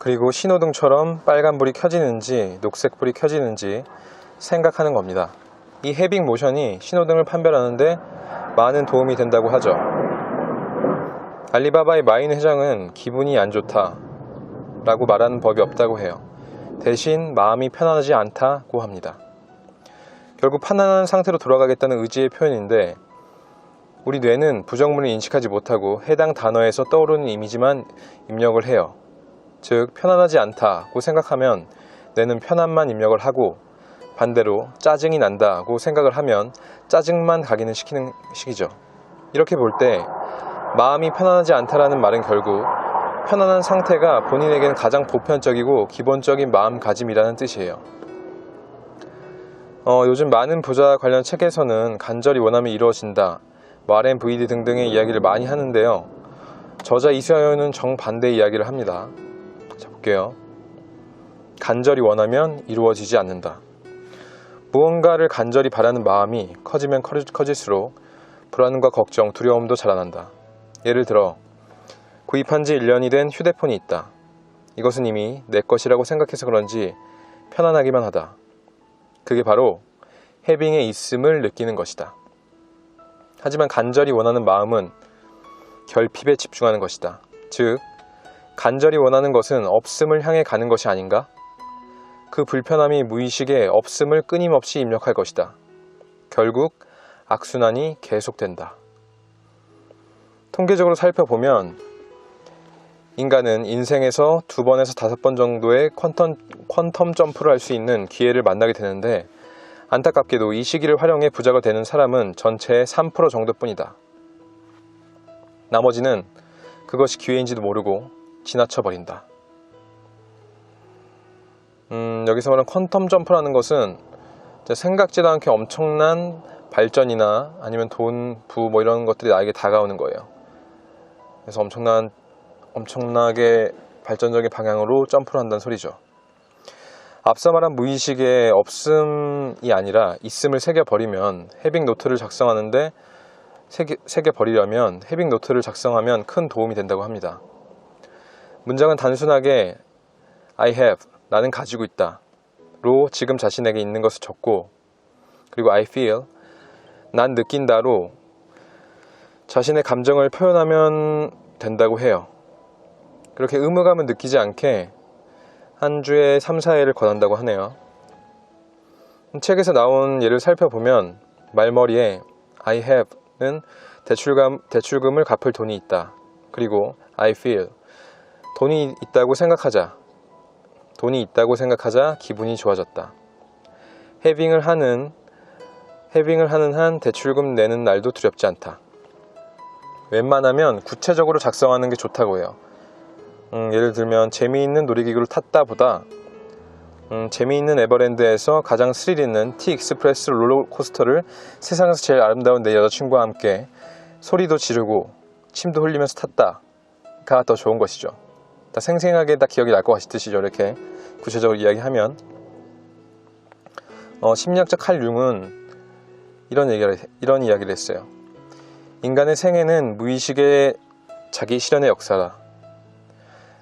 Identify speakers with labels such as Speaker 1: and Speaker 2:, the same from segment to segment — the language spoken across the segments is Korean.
Speaker 1: 그리고 신호등처럼 빨간불이 켜지는지 녹색불이 켜지는지 생각하는 겁니다. 이 해빙 모션이 신호등을 판별하는데 많은 도움이 된다고 하죠. 알리바바의 마인 회장은 기분이 안 좋다 라고 말하는 법이 없다고 해요. 대신 마음이 편안하지 않다고 합니다. 결국 편안한 상태로 돌아가겠다는 의지의 표현인데, 우리 뇌는 부정문을 인식하지 못하고 해당 단어에서 떠오르는 이미지만 입력을 해요. 즉 편안하지 않다고 생각하면 뇌는 편안만 입력을 하고, 반대로 짜증이 난다고 생각을 하면 짜증만 각인을 시키는 식이죠. 이렇게 볼 때 마음이 편안하지 않다라는 말은 결국 편안한 상태가 본인에게는 가장 보편적이고 기본적인 마음가짐이라는 뜻이에요. 요즘 많은 부자 관련 책에서는 간절히 원하면 이루어진다, RMVD 등등의 이야기를 많이 하는데요. 저자 이수연은 정반대의 이야기를 합니다. 자, 볼게요. 간절히 원하면 이루어지지 않는다. 무언가를 간절히 바라는 마음이 커지면 커질수록 불안과 걱정, 두려움도 자라난다. 예를 들어 구입한 지 1년이 된 휴대폰이 있다. 이것은 이미 내 것이라고 생각해서 그런지 편안하기만 하다. 그게 바로 해빙에 있음을 느끼는 것이다. 하지만 간절히 원하는 마음은 결핍에 집중하는 것이다. 즉, 간절히 원하는 것은 없음을 향해 가는 것이 아닌가? 그 불편함이 무의식에 없음을 끊임없이 입력할 것이다. 결국 악순환이 계속된다. 통계적으로 살펴보면 인간은 인생에서 2번에서 5번 정도의 퀀텀 점프를 할 수 있는 기회를 만나게 되는데, 안타깝게도 이 시기를 활용해 부자가 되는 사람은 전체의 3% 정도뿐이다. 나머지는 그것이 기회인지도 모르고 지나쳐버린다. 여기서 말하는 퀀텀 점프라는 것은 생각지도 않게 엄청난 발전이나 아니면 돈, 부 이런 것들이 나에게 다가오는 거예요. 그래서 엄청나게 발전적인 방향으로 점프를 한다는 소리죠. 앞서 말한 무의식에 없음이 아니라 있음을 새겨버리면, 해빙 노트를 작성하는데 새겨버리려면 해빙 노트를 작성하면 큰 도움이 된다고 합니다. 문장은 단순하게 I have, 나는 가지고 있다 로 지금 자신에게 있는 것을 적고, 그리고 I feel, 난 느낀다로 자신의 감정을 표현하면 된다고 해요. 그렇게 의무감을 느끼지 않게 한 주에 3, 4회를 권한다고 하네요. 책에서 나온 예를 살펴보면 말머리에 I have는 대출금을 갚을 돈이 있다. 그리고 I feel, 돈이 있다고 생각하자 기분이 좋아졌다. 해빙을 하는 한 대출금 내는 날도 두렵지 않다. 웬만하면 구체적으로 작성하는 게 좋다고 해요. 예를 들면 재미있는 놀이기구를 탔다 보다 재미있는 에버랜드에서 가장 스릴 있는 T-익스프레스 롤러코스터를 세상에서 제일 아름다운 내 여자친구와 함께 소리도 지르고 침도 흘리면서 탔다가 더 좋은 것이죠. 다 생생하게 다 기억이 날 것 같으시죠? 이렇게 구체적으로 이야기하면. 심리학자 칼 융은 이런 이야기를 했어요. 인간의 생애는 무의식의 자기 실현의 역사다.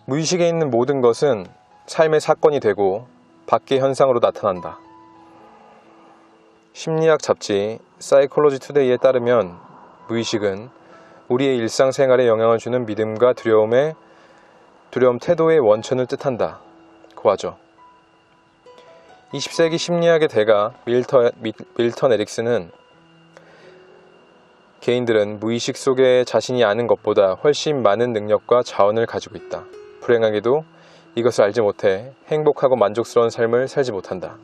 Speaker 1: 무의식에 있는 모든 것은 삶의 사건이 되고 밖의 현상으로 나타난다. 심리학 잡지 사이콜로지 투데이에 따르면 무의식은 우리의 일상생활에 영향을 주는 믿음과 두려움 태도의 원천을 뜻한다 고 하죠. 20세기 심리학의 대가 밀턴 에릭슨은 개인들은 무의식 속에 자신이 아는 것보다 훨씬 많은 능력과 자원을 가지고 있다. 불행하게도 이것을 알지 못해 행복하고 만족스러운 삶을 살지 못한다.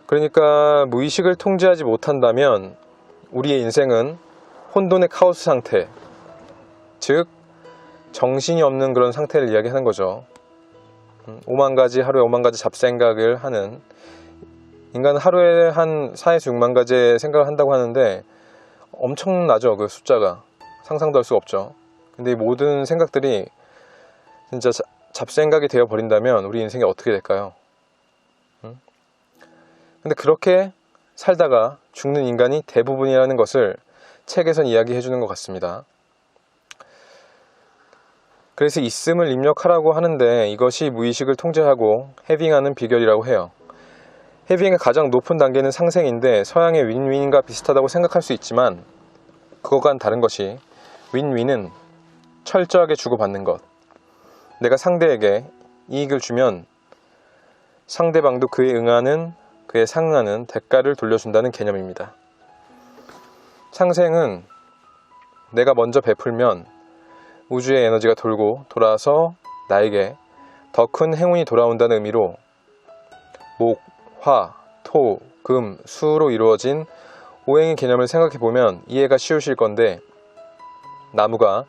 Speaker 1: 그러니까 무의식을 통제하지 못한다면 우리의 인생은 혼돈의 카오스 상태, 즉 정신이 없는 그런 상태를 이야기하는 거죠. 하루에 5만 가지 잡생각을 하는, 인간은 하루에 한 4에서 6만 가지의 생각을 한다고 하는데 엄청나죠. 그 숫자가 상상도 할 수가 없죠. 근데 이 모든 생각들이 진짜 잡생각이 되어 버린다면 우리 인생이 어떻게 될까요? 근데 그렇게 살다가 죽는 인간이 대부분이라는 것을 책에선 이야기해 주는 것 같습니다. 그래서 있음을 입력하라고 하는데 이것이 무의식을 통제하고 해빙하는 비결이라고 해요. 해빙의 가장 높은 단계는 상생인데 서양의 윈윈과 비슷하다고 생각할 수 있지만 그것과는 다른 것이, 윈윈은 철저하게 주고받는 것. 내가 상대에게 이익을 주면 상대방도 그에 응하는, 그에 상응하는 대가를 돌려준다는 개념입니다. 상생은 내가 먼저 베풀면 우주의 에너지가 돌고 돌아서 나에게 더 큰 행운이 돌아온다는 의미로 목, 화, 토, 금, 수로 이루어진 오행의 개념을 생각해보면 이해가 쉬우실 건데, 나무가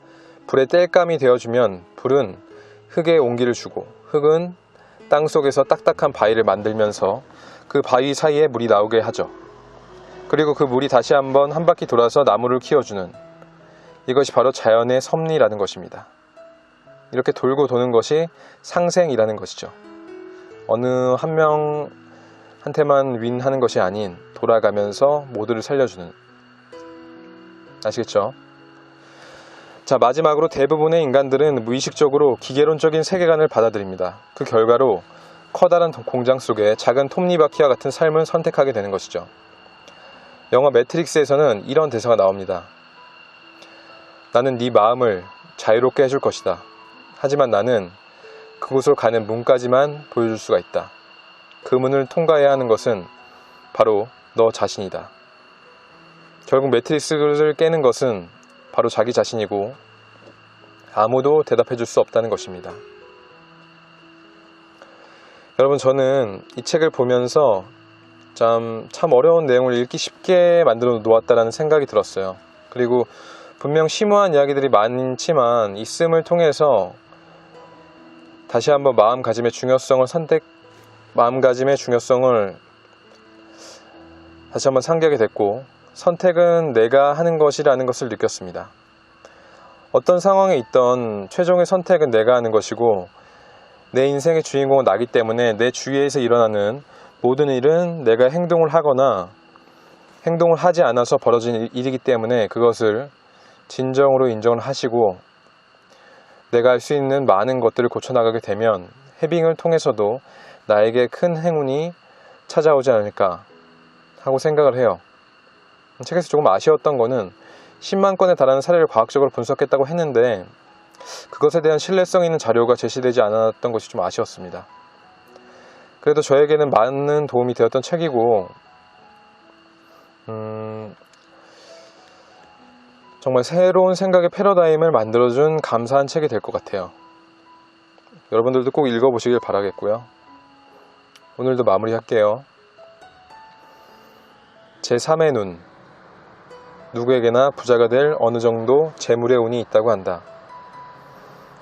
Speaker 1: 불에 땔감이 되어주면 불은 흙에 온기를 주고 흙은 땅속에서 딱딱한 바위를 만들면서 그 바위 사이에 물이 나오게 하죠. 그리고 그 물이 다시 한번 한 바퀴 돌아서 나무를 키워주는, 이것이 바로 자연의 섭리라는 것입니다. 이렇게 돌고 도는 것이 상생이라는 것이죠. 어느 한 명한테만 윈하는 것이 아닌 돌아가면서 모두를 살려주는. 아시겠죠? 자, 마지막으로 대부분의 인간들은 무의식적으로 기계론적인 세계관을 받아들입니다. 그 결과로 커다란 공장 속에 작은 톱니바퀴와 같은 삶을 선택하게 되는 것이죠. 영화 매트릭스에서는 이런 대사가 나옵니다. 나는 네 마음을 자유롭게 해줄 것이다. 하지만 나는 그곳으로 가는 문까지만 보여줄 수가 있다. 그 문을 통과해야 하는 것은 바로 너 자신이다. 결국 매트릭스를 깨는 것은 바로 자기 자신이고 아무도 대답해 줄 수 없다는 것입니다. 여러분, 저는 이 책을 보면서 참 어려운 내용을 읽기 쉽게 만들어 놓았다는 생각이 들었어요. 그리고 분명 심오한 이야기들이 많지만 있음을 통해서 다시 한번 마음가짐의 중요성을 다시 한번 상기하게 됐고, 선택은 내가 하는 것이라는 것을 느꼈습니다. 어떤 상황에 있던 최종의 선택은 내가 하는 것이고, 내 인생의 주인공은 나기 때문에 내 주위에서 일어나는 모든 일은 내가 행동을 하거나 행동을 하지 않아서 벌어진 일이기 때문에 그것을 진정으로 인정을 하시고, 내가 할 수 있는 많은 것들을 고쳐나가게 되면 해빙을 통해서도 나에게 큰 행운이 찾아오지 않을까 하고 생각을 해요. 책에서 조금 아쉬웠던 거는 10만 건에 달하는 사례를 과학적으로 분석했다고 했는데 그것에 대한 신뢰성 있는 자료가 제시되지 않았던 것이 좀 아쉬웠습니다. 그래도 저에게는 많은 도움이 되었던 책이고, 정말 새로운 생각의 패러다임을 만들어준 감사한 책이 될 것 같아요. 여러분들도 꼭 읽어보시길 바라겠고요. 오늘도 마무리할게요. 제3의 눈. 누구에게나 부자가 될 어느 정도 재물의 운이 있다고 한다.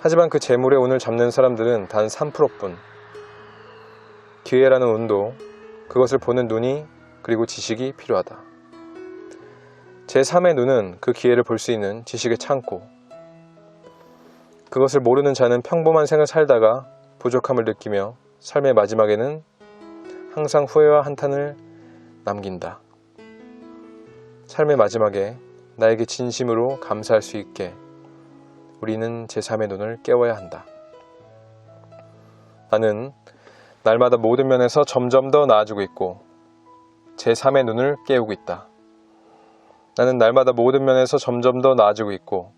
Speaker 1: 하지만 그 재물의 운을 잡는 사람들은 단 3%뿐. 기회라는 운도 그것을 보는 눈이 그리고 지식이 필요하다. 제3의 눈은 그 기회를 볼 수 있는 지식의 창고. 그것을 모르는 자는 평범한 생을 살다가 부족함을 느끼며 삶의 마지막에는 항상 후회와 한탄을 남긴다. 삶의 마지막에 나에게 진심으로 감사할 수 있게 우리는 제3의 눈을 깨워야 한다. 나는 날마다 모든 면에서 점점 더 나아지고 있고 제3의 눈을 깨우고 있다. 나는 날마다 모든 면에서 점점 더 나아지고 있고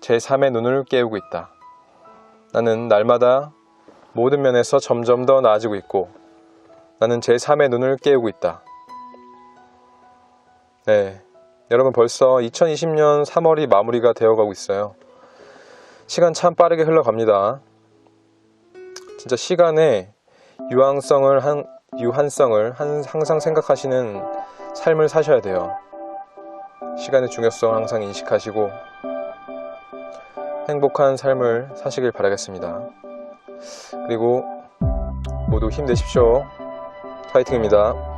Speaker 1: 제3의 눈을 깨우고 있다. 나는 날마다 모든 면에서 점점 더 나아지고 있고 나는 제3의 눈을 깨우고 있다. 네, 여러분, 벌써 2020년 3월이 마무리가 되어가고 있어요. 시간 참 빠르게 흘러갑니다. 진짜 시간의 유한성을 항상 생각하시는 삶을 사셔야 돼요. 시간의 중요성을 항상 인식하시고 행복한 삶을 사시길 바라겠습니다. 그리고 모두 힘내십시오. 파이팅입니다.